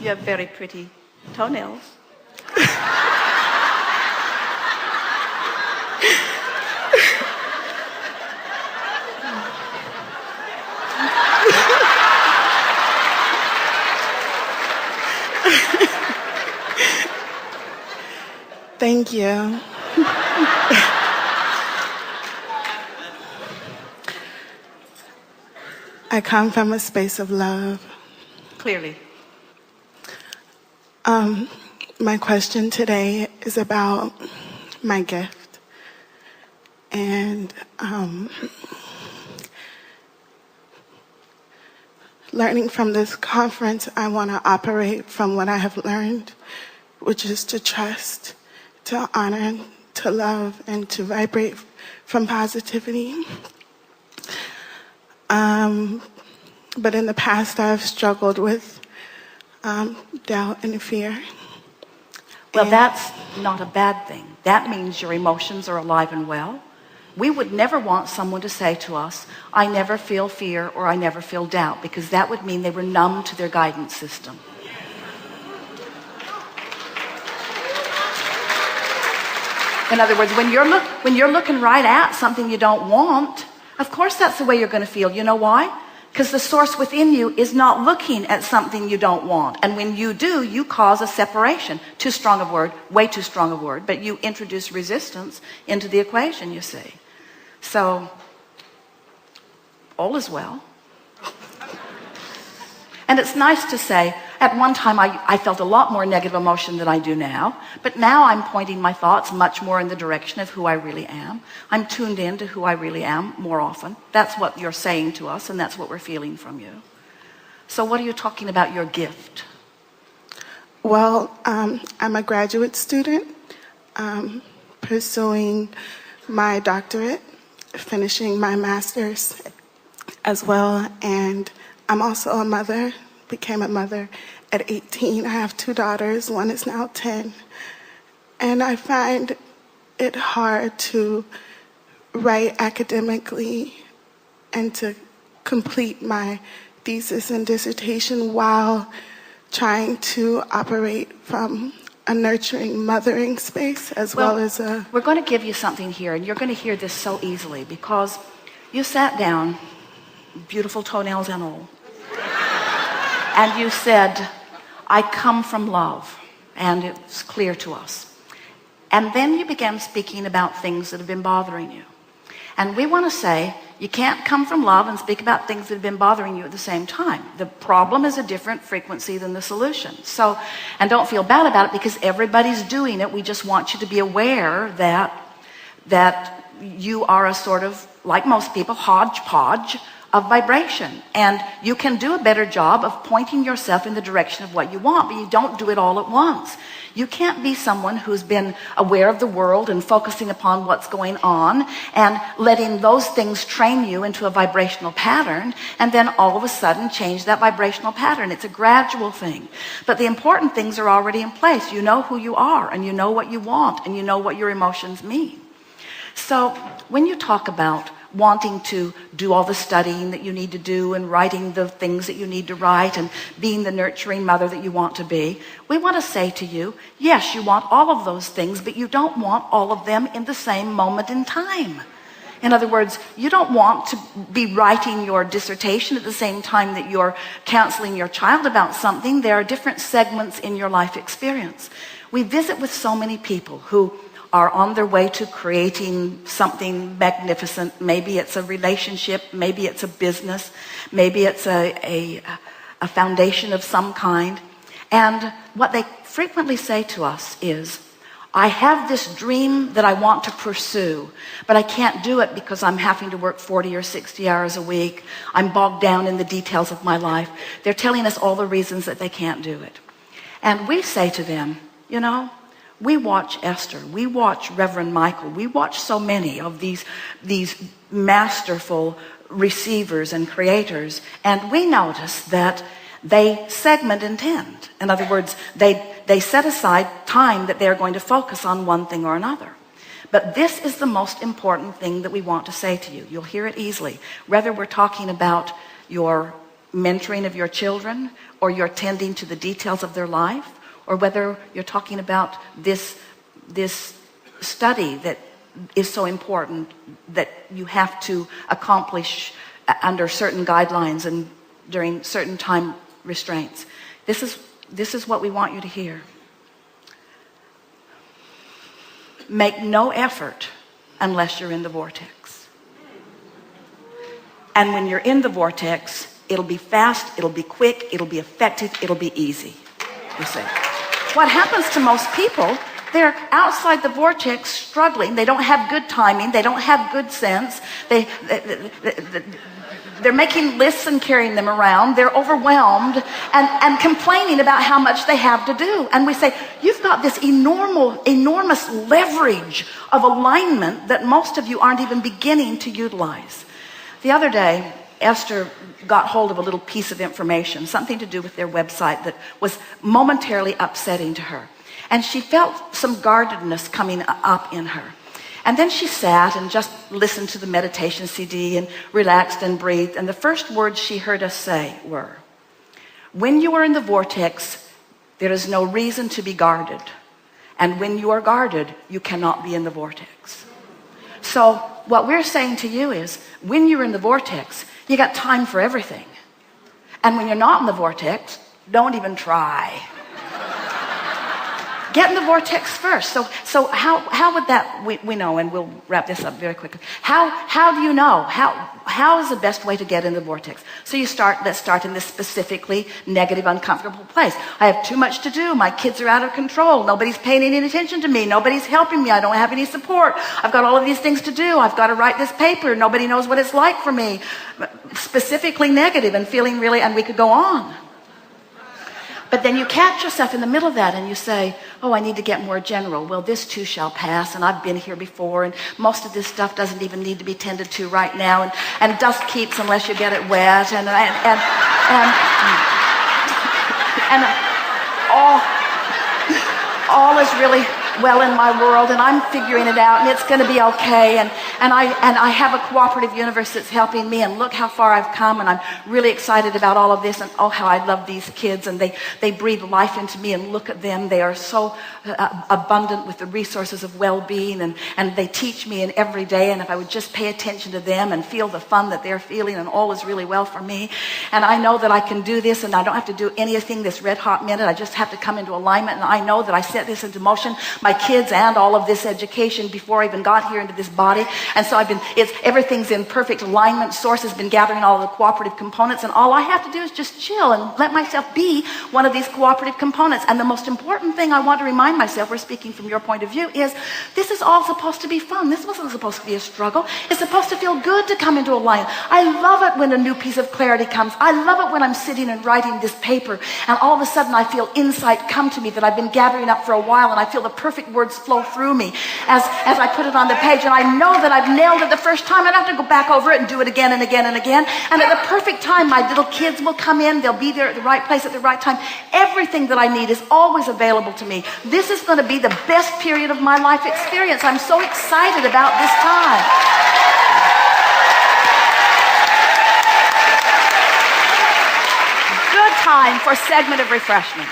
You have very pretty toenails. Thank you. I come from a space of love. Clearly. My question today is about my gift. And learning from this conference, I want to operate from what I have learned, which is to trust, to honor, to love, and to vibrate from positivity. But in the past, I've struggled with doubt and fear. Well, that's not a bad thing. That means your emotions are alive and well. We would never want someone to say to us, I never feel fear or I never feel doubt, because that would mean they were numb to their guidance system. In other words, when you're looking right at something you don't want, of course that's the way you're going to feel. You know why? Because the source within you is not looking at something you don't want. And when you do, you cause a separation. Too strong a word, way too strong a word, but you introduce resistance into the equation, you see. So, all is well. And it's nice to say, at one time I felt a lot more negative emotion than I do now, but now I'm pointing my thoughts much more in the direction of who I really am. I'm tuned in to who I really am more often. That's what you're saying to us, and that's what we're feeling from you. So what are you talking about your gift? Well, I'm a graduate student pursuing my doctorate, finishing my master's as well, and I'm also a mother, became a mother at 18. I have 2 daughters, one is now 10. And I find it hard to write academically and to complete my thesis and dissertation while trying to operate from a nurturing, mothering space as well as a... We're going to give you something here, and you're going to hear this so easily, because you sat down, beautiful toenails and all, and you said, I come from love, and it's clear to us. And then you began speaking about things that have been bothering you. And we want to say, you can't come from love and speak about things that have been bothering you at the same time. The problem is a different frequency than the solution. So, and don't feel bad about it, because everybody's doing it. We just want you to be aware that you are a sort of, like most people, hodgepodge of vibration, and you can do a better job of pointing yourself in the direction of what you want, but you don't do it all at once. You can't be someone who's been aware of the world and focusing upon what's going on and letting those things train you into a vibrational pattern, and then all of a sudden change that vibrational pattern. It's a gradual thing, but the important things are already in place. You know who you are, and you know what you want, and you know what your emotions mean. So when you talk about wanting to do all the studying that you need to do and writing the things that you need to write and being the nurturing mother that you want to be, we want to say to you, yes, you want all of those things, but you don't want all of them in the same moment in time. In other words, you don't want to be writing your dissertation at the same time that you're counseling your child about something. There are different segments in your life experience. We visit with so many people who are on their way to creating something magnificent. Maybe it's a relationship, maybe it's a business, maybe it's a foundation of some kind. And what they frequently say to us is, I have this dream that I want to pursue, but I can't do it because I'm having to work 40 or 60 hours a week. I'm bogged down in the details of my life. They're telling us all the reasons that they can't do it. And we say to them, you know, we watch Esther, we watch Reverend Michael, we watch so many of these masterful receivers and creators, and we notice that they segment intent. In other words, they set aside time that they're going to focus on one thing or another. But this is the most important thing that we want to say to you. You'll hear it easily. Whether we're talking about your mentoring of your children, or you're tending to the details of their life, or whether you're talking about this study that is so important that you have to accomplish under certain guidelines and during certain time restraints. This is what we want you to hear. Make no effort unless you're in the vortex. And when you're in the vortex, it'll be fast, it'll be quick, it'll be effective, it'll be easy. You see. What happens to most people, they're outside the vortex struggling. They don't have good timing. They don't have good sense. They're making lists and carrying them around. They're overwhelmed and complaining about how much they have to do. And we say, you've got this enormous leverage of alignment that most of you aren't even beginning to utilize. The other day, Esther got hold of a little piece of information, something to do with their website that was momentarily upsetting to her. And she felt some guardedness coming up in her. And then she sat and just listened to the meditation CD and relaxed and breathed. And the first words she heard us say were, when you are in the vortex, there is no reason to be guarded. And when you are guarded, you cannot be in the vortex. So what we're saying to you is, when you're in the vortex, you got time for everything. And when you're not in the vortex, don't even try. Get in the vortex first. So how would that, we know, and we'll wrap this up very quickly. How do you know? How is the best way to get in the vortex? So let's start in this specifically negative, uncomfortable place. I have too much to do. My kids are out of control. Nobody's paying any attention to me. Nobody's helping me. I don't have any support. I've got all of these things to do. I've got to write this paper. Nobody knows what it's like for me. Specifically negative and feeling really, and we could go on. But then you catch yourself in the middle of that and you say, oh, I need to get more general. Well, this too shall pass, and I've been here before, and most of this stuff doesn't even need to be tended to right now, and dust keeps unless you get it wet, and all is really well in my world, and I'm figuring it out, and it's going to be okay, and I have a cooperative universe that's helping me, and look how far I've come, and I'm really excited about all of this, and oh, how I love these kids, and they breathe life into me, and look at them. They are so abundant with the resources of well-being, and they teach me in every day, and if I would just pay attention to them and feel the fun that they're feeling, and all is really well for me, and I know that I can do this, and I don't have to do anything this red hot minute. I just have to come into alignment, and I know that I set this into motion, my kids and all of this education, before I even got here into this body. And so everything's in perfect alignment. Source has been gathering all the cooperative components, and all I have to do is just chill and let myself be one of these cooperative components. And the most important thing I want to remind myself, we're speaking from your point of view, is this is all supposed to be fun. This wasn't supposed to be a struggle. It's supposed to feel good to come into alignment. I love it when a new piece of clarity comes. I love it when I'm sitting and writing this paper, and all of a sudden I feel insight come to me that I've been gathering up for a while, and I feel the perfect words flow through me as I put it on the page, and I know that I've nailed it the first time. I don't have to go back over it and do it again and again and again, and at the perfect time my little kids will come in. They'll be there at the right place at the right time. Everything that I need is always available to me. This is going to be the best period of my life experience. I'm so excited about this time. Good time for a segment of refreshment.